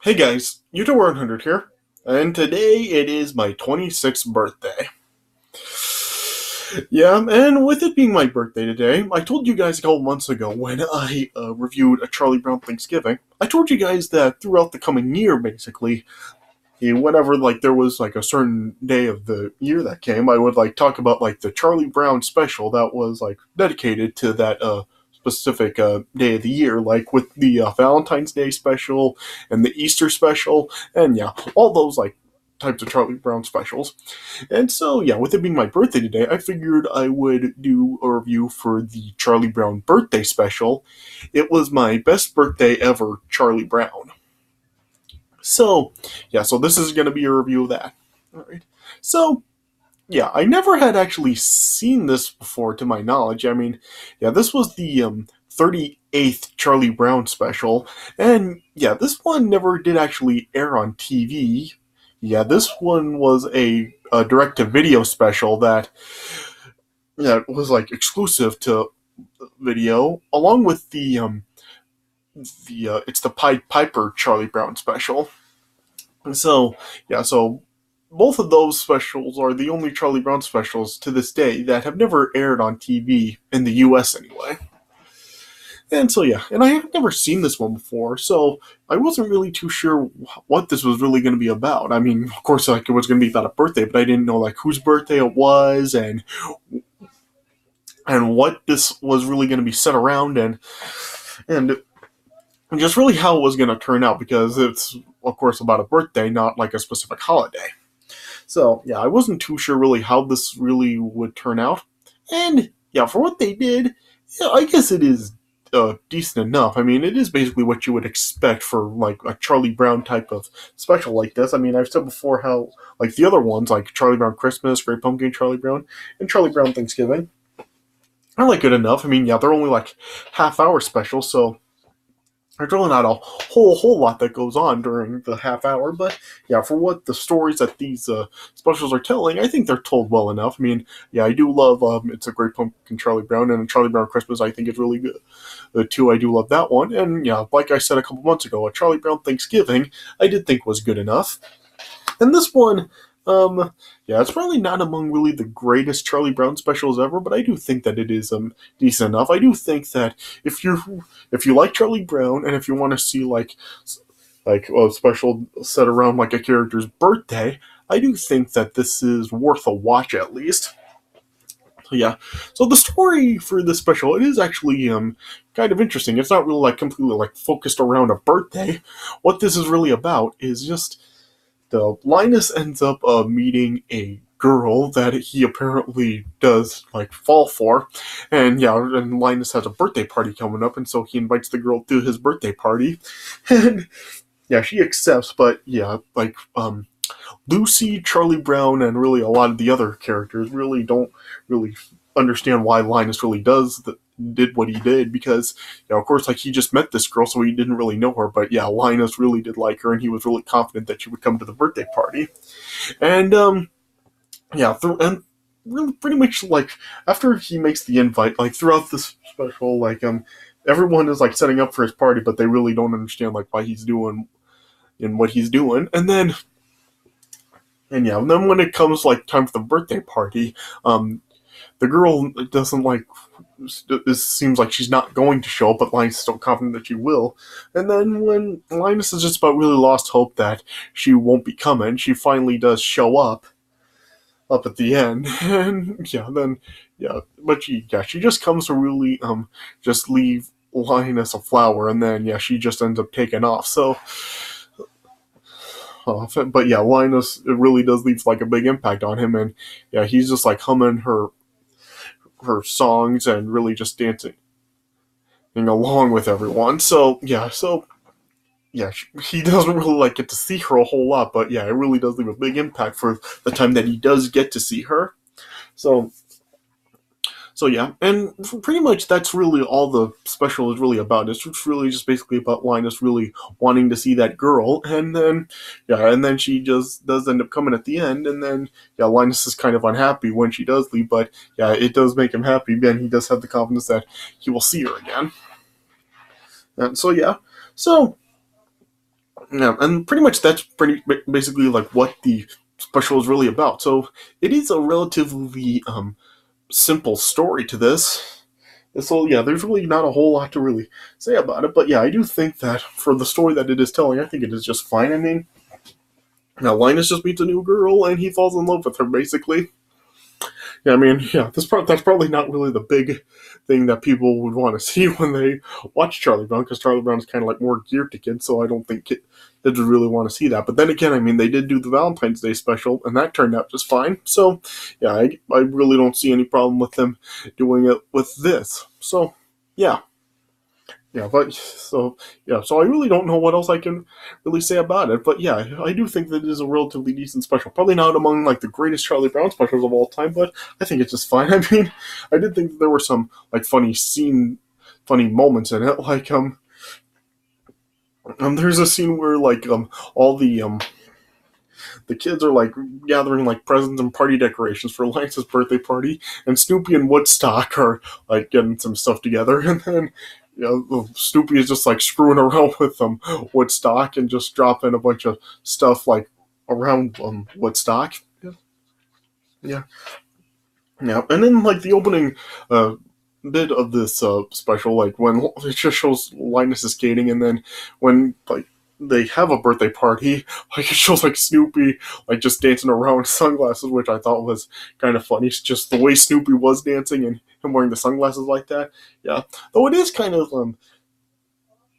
Hey guys, YouTuber100 here, and today it is my 26th birthday. Yeah, and with it being my birthday today, I told you guys a couple months ago when I reviewed a Charlie Brown Thanksgiving, I told you guys that throughout the coming year, basically, whenever there was a certain day of the year that came, I would talk about the Charlie Brown special that was dedicated to that specific day of the year, like with the Valentine's Day special and the Easter special, and yeah, all those types of Charlie Brown specials. And so yeah, with it being my birthday today, I figured I would do a review for the Charlie Brown birthday special. It was my best birthday ever, Charlie Brown. So, yeah, so this is going to be a review of that. All right. So, yeah, I never had actually seen this before to my knowledge. I mean, yeah, this was the 38th Charlie Brown special. And yeah, this one never did actually air on TV. Yeah, this one was a direct-to-video special that was exclusive to video, along with the it's the Pied Piper Charlie Brown special. So, yeah, so both of those specials are the only Charlie Brown specials to this day that have never aired on TV in the US anyway. And so, yeah, and I have never seen this one before, so I wasn't really too sure what this was really going to be about. I mean, of course, it was going to be about a birthday, but I didn't know whose birthday it was and what this was really going to be set around and just really how it was going to turn out, because it's of course about a birthday, not a specific holiday. So yeah, I wasn't too sure really how this really would turn out, and yeah, for what they did, yeah, I guess it is decent enough. I mean, it is basically what you would expect for a Charlie Brown type of special like this. I mean, I've said before how the other ones like Charlie Brown Christmas, Great Pumpkin Charlie Brown, and Charlie Brown Thanksgiving are good enough. I mean, yeah, they're only half-hour specials, so there's really not a whole lot that goes on during the half hour, but yeah, for what the stories that these specials are telling, I think they're told well enough. I mean, yeah, I do love It's a Great Pumpkin Charlie Brown, and Charlie Brown Christmas I think is really good too. I do love that one, and yeah, like I said a couple months ago, a Charlie Brown Thanksgiving I did think was good enough. And this one, yeah, it's probably not among really the greatest Charlie Brown specials ever, but I do think that it is decent enough. I do think that if you like Charlie Brown and if you want to see a special set around a character's birthday, I do think that this is worth a watch at least. So yeah, so the story for this special, it is actually kind of interesting. It's not really completely focused around a birthday. What this is really about is just Linus ends up meeting a girl that he apparently does fall for, and yeah, and Linus has a birthday party coming up, and so he invites the girl to his birthday party, and yeah, she accepts, but yeah, Lucy, Charlie Brown, and really a lot of the other characters really don't really understand why Linus really did what he did, because of course he just met this girl, so he didn't really know her, but yeah, Linus really did like her, and he was really confident that she would come to the birthday party. And yeah, and really pretty much after he makes the invite, throughout this special, everyone is setting up for his party, but they really don't understand why he's doing and what he's doing. And yeah, and then when it comes time for the birthday party, the girl doesn't it seems like she's not going to show up, but Linus is still confident that she will. And then when Linus is just about really lost hope that she won't be coming, she finally does show up at the end. And yeah, then yeah, but she just comes to really just leave Linus a flower, and then yeah, she just ends up taking off. So but yeah, Linus, it really does leave a big impact on him, and yeah, he's just humming her songs and really just dancing along with everyone. So yeah, he doesn't really get to see her a whole lot, but yeah, it really does leave a big impact for the time that he does get to see her. So yeah, and pretty much that's really all the special is really about. It's really just basically about Linus really wanting to see that girl, and then she just does end up coming at the end, and then yeah, Linus is kind of unhappy when she does leave, but yeah, it does make him happy, and he does have the confidence that he will see her again. And so yeah, so Yeah, and pretty much that's pretty basically like what the special is really about. So it is a relatively simple story to this. So yeah, there's really not a whole lot to really say about it. But yeah, I do think that for the story that it is telling, I think it is just fine. I mean, now Linus just meets a new girl and he falls in love with her basically. Yeah, I mean, yeah, that's probably not really the big thing that people would want to see when they watch Charlie Brown, because Charlie Brown is kind of like more geared to kids, so I don't think kids would really want to see that. But then again, I mean, they did do the Valentine's Day special, and that turned out just fine. So, yeah, I really don't see any problem with them doing it with this. So, yeah. Yeah, but so I really don't know what else I can really say about it. But yeah, I do think that it is a relatively decent special. Probably not among like the greatest Charlie Brown specials of all time, but I think it's just fine. I mean, I did think that there were some like funny moments in it. Like there's a scene where like all the kids are like gathering like presents and party decorations for Lance's birthday party, and Snoopy and Woodstock are like getting some stuff together, and then Snoopy is just like screwing around with Woodstock and just dropping a bunch of stuff like around Woodstock. Yeah, yeah, yeah. And then like the opening bit of this special, like when it just shows Linus is skating, and then when like they have a birthday party, like it shows like Snoopy like just dancing around with sunglasses, which I thought was kind of funny. It's just the way Snoopy was dancing and him wearing the sunglasses like that. Yeah, though it is kind of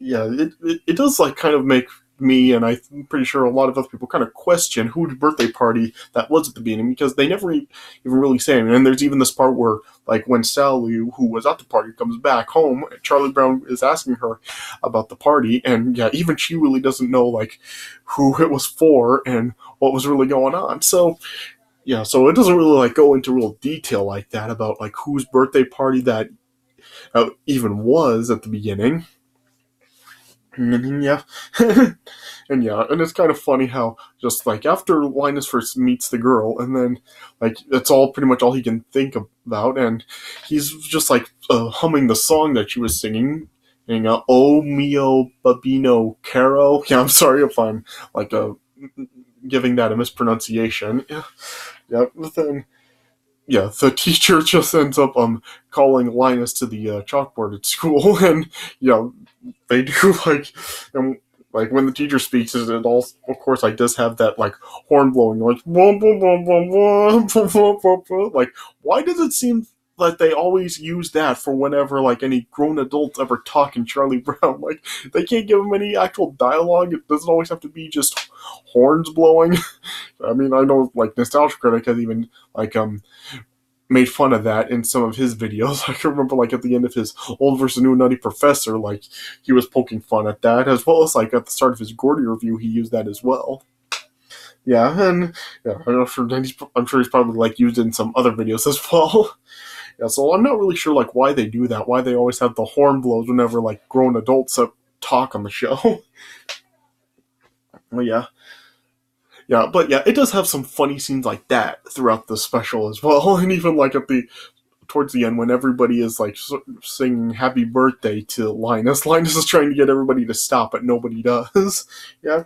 yeah, it does like kind of make me, and I'm pretty sure a lot of other people, kind of question whose birthday party that was at the beginning, because they never even really say it. And there's even this part where like when Sally, who was at the party, comes back home, Charlie Brown is asking her about the party, and yeah, even she really doesn't know like who it was for and what was really going on. So yeah, so it doesn't really like go into real detail like that about like whose birthday party that even was at the beginning. Yeah. And yeah, and it's kind of funny how just like after Linus first meets the girl, and then like that's all pretty much all he can think about, and he's just like humming the song that she was singing, and "Oh mio babino caro." Yeah, I'm sorry if I'm like giving that a mispronunciation. Yeah, yeah, but then yeah, the teacher just ends up calling Linus to the chalkboard at school, and yeah, they do like when the teacher speaks, it all of course like does have that like horn blowing like like why does it seem like they always use that for whenever like any grown adults ever talk in Charlie Brown? Like they can't give him any actual dialogue. It doesn't always have to be just horns blowing. I mean, I know like Nostalgia Critic has even like made fun of that in some of his videos. I can remember like at the end of his Old versus New Nutty Professor, like he was poking fun at that, as well as like at the start of his Gordy review, he used that as well. Yeah, and yeah, I'm sure he's probably like used it in some other videos as well. Yeah, so I'm not really sure like why they do that, why they always have the horn blows whenever like grown adults talk on the show. Well, yeah. Yeah, but yeah, it does have some funny scenes like that throughout the special as well, and even like at the towards the end when everybody is like singing happy birthday to Linus. Linus is trying to get everybody to stop, but nobody does. Yeah,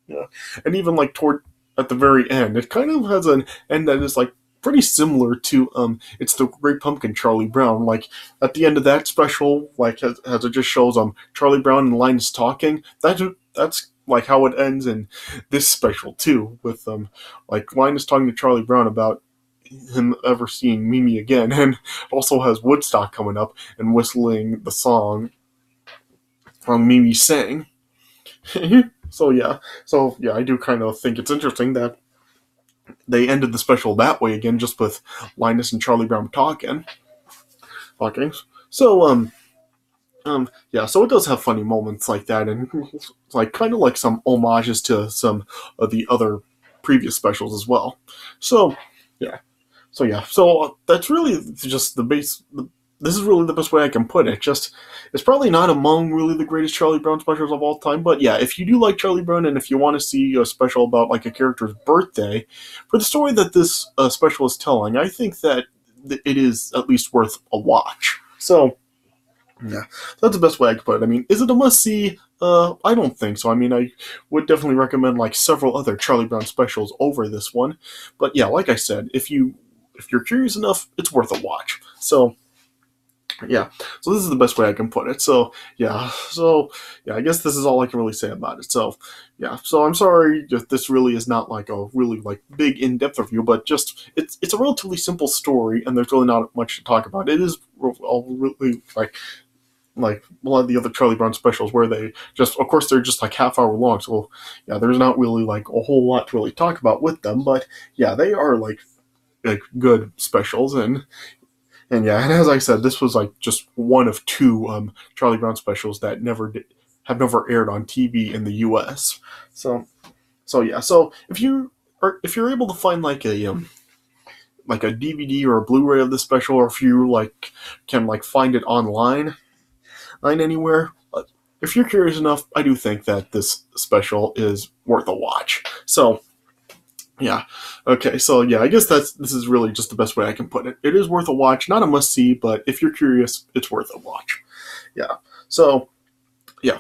yeah. And even like toward at the very end, it kind of has an end that is like pretty similar to it's the Great Pumpkin Charlie Brown. Like at the end of that special, like as it just shows Charlie Brown and Linus talking, that's like how it ends in this special too, with like Linus talking to Charlie Brown about him ever seeing Mimi again, and also has Woodstock coming up and whistling the song from Mimi sang. So yeah, I do kind of think it's interesting that they ended the special that way again, just with Linus and Charlie Brown talking. So yeah, so it does have funny moments like that, and like kind of like some homages to some of the other previous specials as well. So yeah, so that's really just the base. This is really the best way I can put it. Just it's probably not among really the greatest Charlie Brown specials of all time, but yeah, if you do like Charlie Brown and if you want to see a special about like a character's birthday, for the story that this special is telling, I think that it is at least worth a watch. So yeah, that's the best way I could put it. I mean, is it a must see? I don't think so. I mean, I would definitely recommend like several other Charlie Brown specials over this one. But yeah, like I said, if you're curious enough, it's worth a watch. So yeah, so this is the best way I can put it. So yeah, I guess this is all I can really say about it. So yeah, so I'm sorry if this really is not like a really like big in-depth review, but just it's a relatively simple story, and there's really not much to talk about. It is all really like a lot of the other Charlie Brown specials where they just, of course, they're just like half-hour long. So yeah, there's not really like a whole lot to really talk about with them, but yeah, they are like good specials. And yeah, and as I said, this was like just one of two Charlie Brown specials that have never aired on TV in the U.S. So yeah, so if you're able to find like a DVD or a Blu-ray of this special, or if you like can like find it online anywhere. If you're curious enough, I do think that this special is worth a watch. So yeah, okay. So yeah, I guess this is really just the best way I can put it. It is worth a watch, not a must see, but if you're curious, it's worth a watch. Yeah. So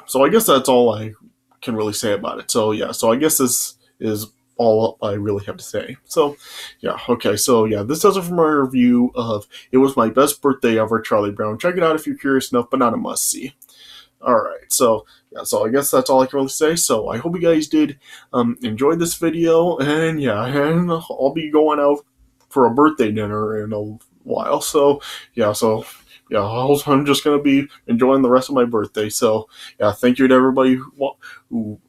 so I guess that's all I can really say about it. So yeah, so I guess this is all I really have to say. So yeah, okay. So yeah, this does it for my review of It Was My Best Birthday Ever, Charlie Brown. Check it out if you're curious enough, but not a must see. All right, so yeah, so I guess that's all I can really say. So I hope you guys did enjoy this video, and yeah, and I'll be going out for a birthday dinner in a while. So yeah, I'm just gonna be enjoying the rest of my birthday. So yeah, thank you to everybody who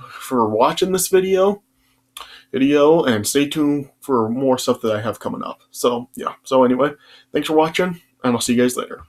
for watching this video, and stay tuned for more stuff that I have coming up. So yeah, so anyway, thanks for watching, and I'll see you guys later.